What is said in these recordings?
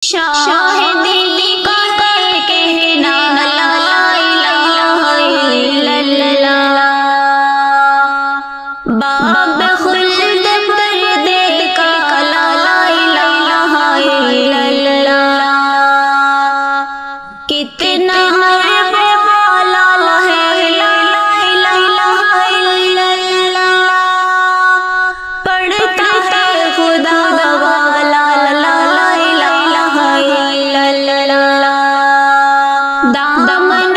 شاہدی کا کہنا لا الہ الا اللہ، باب خلد پردے کا لا الہ الا اللہ، کتنا عرب والا ہے لا الہ الا اللہ، پڑھتا ہے خدا والا لا الہ الا اللہ، دامن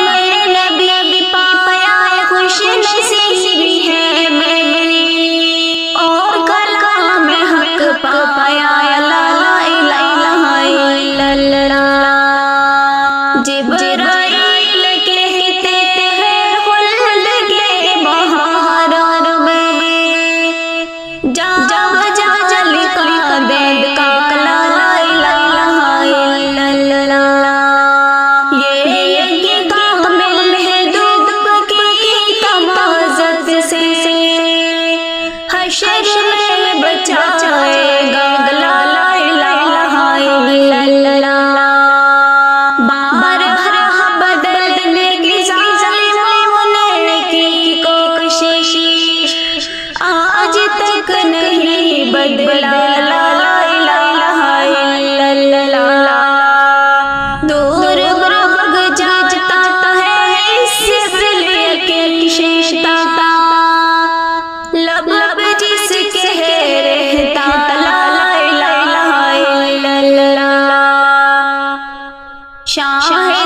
نبی پایا خوش نصیبی ہے میری، اور کلام حق پایا لا الہ الا اللہ، جبرائیل کہتے ہیں خلد کے بہار میں، جا لکھا دے کا لا الہ الا اللہ، یہ کامل محدود کی تمازت سے حشر میں بچائے گا لا الہ الا اللہ، بارہ بدلنے کی ظالموں نے کی کوشش، آج تک نہیں بدلا لا الہ الا اللہ، دور بھاگ جاتا ہے اس لیے کہ شیشتا لب جس کے رہتا لا الہ الا اللہ، شاہ